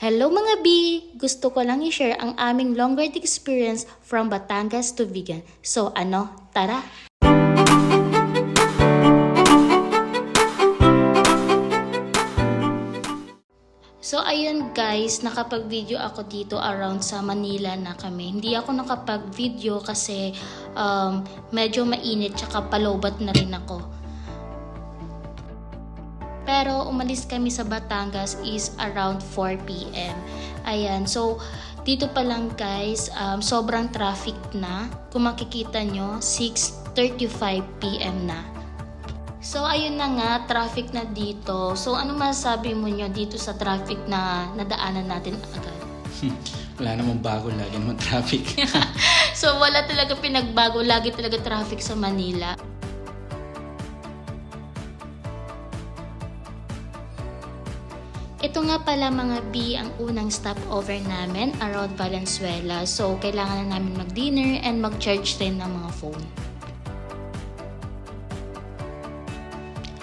Hello mga B! Gusto ko lang i-share ang aming long ride experience from Batangas to Vigan. So ano, tara! So ayun guys, nakapag-video ako dito around sa Manila na kami. Hindi ako nakapag-video kasi medyo mainit tsaka palobat na rin ako. Pero umalis kami sa Batangas is around 4 p.m. Ayan, so dito pa lang guys, sobrang traffic na. Kung makikita nyo, 6:35 p.m. na. So ayun na nga, traffic na dito. So ano masasabi mo nyo dito sa traffic na nadaanan natin agad? Wala namang bago, lagi naman traffic. So wala talaga pinagbago, lagi talaga traffic sa Manila. Ito nga pala mga B ang unang stopover namin around Valenzuela. So kailangan na namin mag-dinner and mag-charge rin ng mga phone.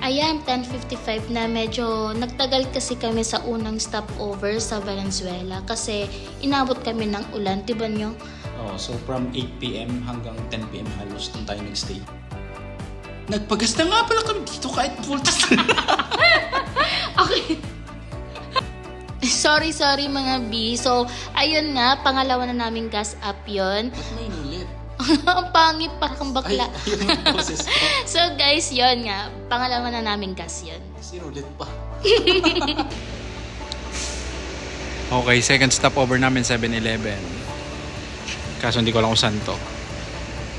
Ayan, 10:55 na, medyo nagtagal kasi kami sa unang stopover sa Valenzuela kasi inabot kami ng ulan, diba nyo? Oh, so from 8 p.m. hanggang 10 p.m. halos doon tayo nag-stay. Nagpagasta nga pala kami dito kahit voltas. Okay. Sorry mga B. So, ayun nga, pangalawa na naming gas up yun. Ba't may inulit? Ang pangit, parang bakla. Ay, ayun yung process ko. So guys, yun nga, pangalawa na naming gas yun. Sinulit pa. Okay, second stopover namin 7-Eleven. Kaso hindi ko lang kung saan to.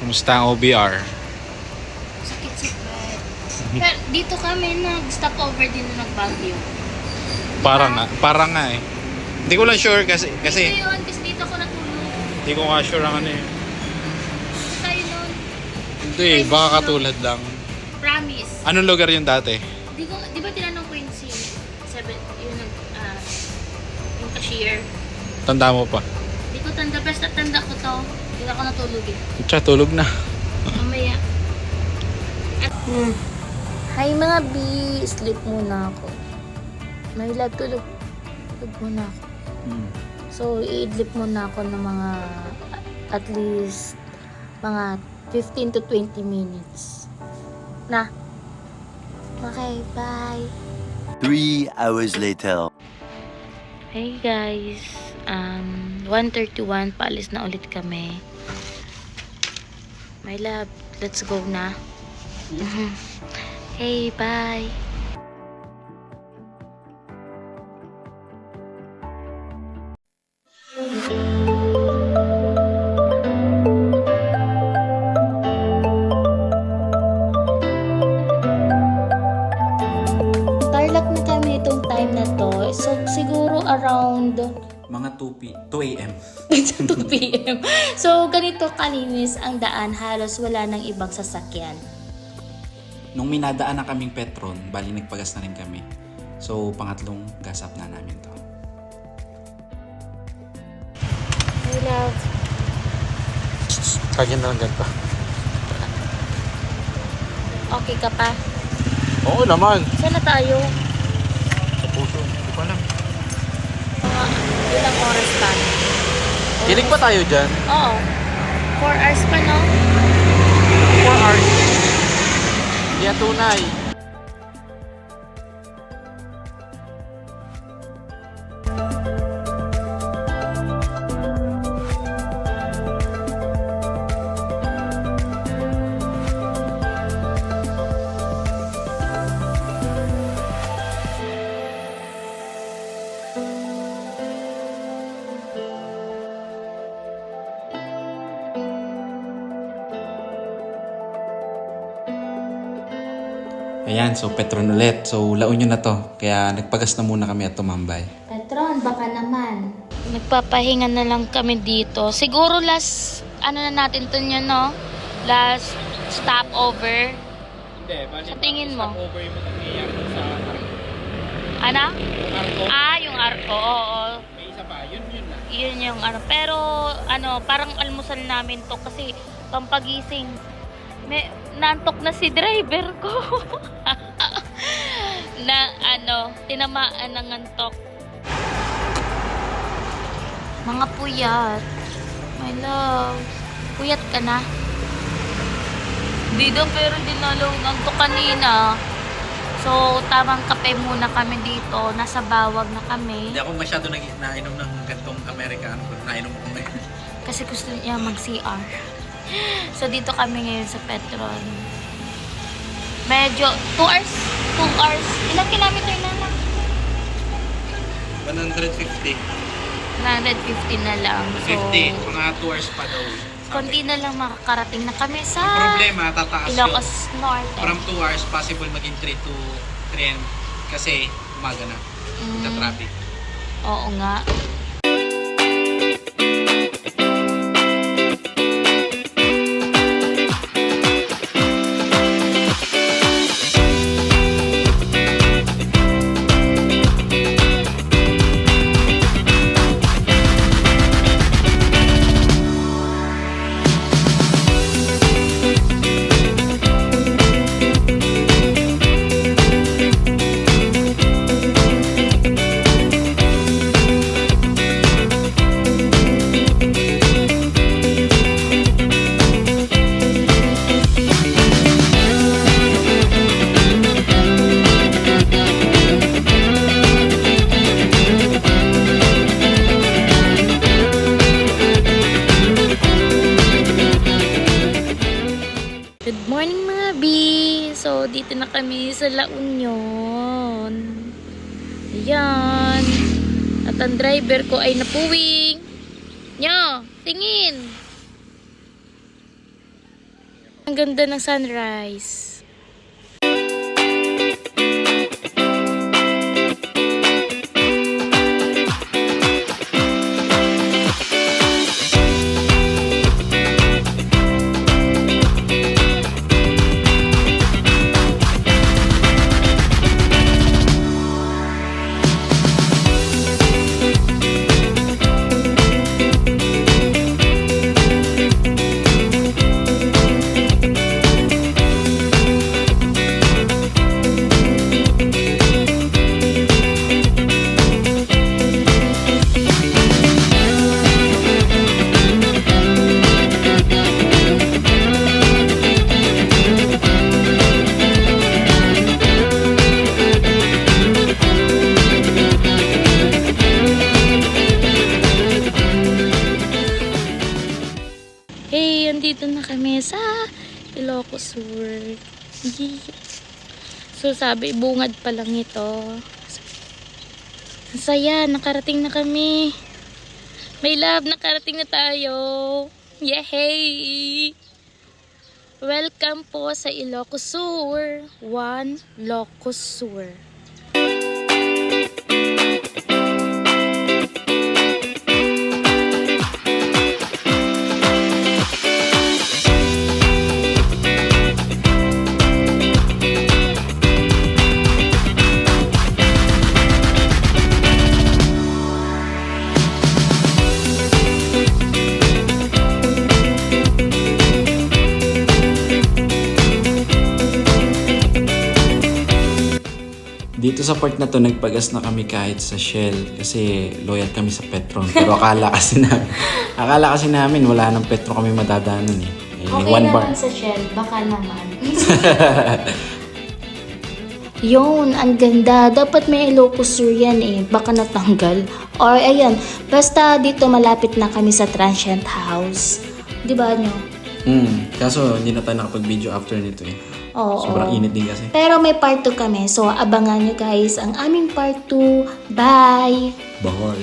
Kumusta ang OBR? Sakit-sakit. Pero dito kami nag-stopover din na nag-Baguio. Parang nga eh. Hindi ko lang sure kasi Dito yun, kasi dito ako natulog. hindi ko nga sure ang ano eh. Tayo nun. Hindi, baka katulad lang. Promise. Anong lugar yung dati? Di ba tinanong ko yun si yung cashier? Tanda mo pa. Di ko tanda, basta tanda ko to. Hindi ako natulog eh. Tsaka tulog na. Mamaya. Hi mga B, sleep muna ako. May love, tulog muna ako. So, i-idlip muna ako ng mga at least mga 15 to 20 minutes. Na. Okay, bye. 3 hours later. Hey guys, 1:31, paalis na ulit kami. My love, let's go na. Hey, bye. Tarlac na kami itong time na to. So, siguro around Mga 2 a.m. 2 p.m. So, ganito kalinis ang daan. Halos wala nang ibang sasakyan. Nung minadaan na kaming Petron, bali nagpagas na rin kami. So, pangatlong gas up na namin to. I love. Kagyan na lang ganito. Okay ka pa? Oo naman. Saan na tayo? Sa puso. Hindi ko alam. Mga ilang oras pa? Kilig pa tayo dyan? Oo. 4 hours pa, no? 4 hours. Hindi yan tunay. Ayan, so Petron ulit. So, laon nyo na to. Kaya nagpagas na muna kami at tumambay. Petron, baka naman. Nagpapahinga na lang kami dito. Siguro last, na natin to nyo, no? Last stopover. Hindi, bali. Sa tingin mo? Stopover yung nangyayari sa Arco. Ano? Arco. Yung Arco, oo. May isa pa, yun na. Yun yung Pero, parang almusal namin to kasi pampagising. Nantok na si driver ko. na tinamaan ng antok. Mga puyat. My love. Puyat ka na? Hindi daw, pero dinalaw to kanina. So, tamang kape muna kami dito. Nasa bawag na kami. Hindi ako masyado nainom ng gantong Amerikano. Nainom ko ngayon. Kasi gusto niya mag-CR. So, dito kami ngayon sa Petron. Medyo, 2 hours. 2 hours. Ilang kilometer na lang? 150. 150 na lang. So, 50. Mga 2 hours pa daw. konti na lang makakarating na kami sa Problema, tataas yun. Ilocos Norte. From 2 hours, possible maging 3 to 3 kasi umaga na. Sa traffic. Oo nga. Good morning mga B! So, dito na kami sa La Union. Ayan. At ang driver ko ay napuwing. Nyo, tingin! Ang ganda ng sunrise. Hey, andito na kami sa Ilocos Sur. Yeah. So, sabi, bungad pa lang ito. Ang saya, nakarating na kami. My love, nakarating na tayo. Yay! Welcome po sa Ilocos Sur. One Locos Sur. Dito sa part na to, nagpagas na kami kahit sa Shell kasi loyal kami sa Petron. Pero akala kasi namin wala nang Petron kami madadaanan eh. Okay one naman bar. sa Shell, baka naman. Yun, ang ganda. Dapat may Ilocos Sur yan eh. Baka natanggal. Or ayan, basta dito malapit na kami sa Transient House. Di ba nyo? Kaso hindi na tayo nakapag-video after nito eh. Oo. Sobrang init din kasi. Pero may part 2 kami. So, abangan nyo guys ang aming part 2. Bye! Bahol.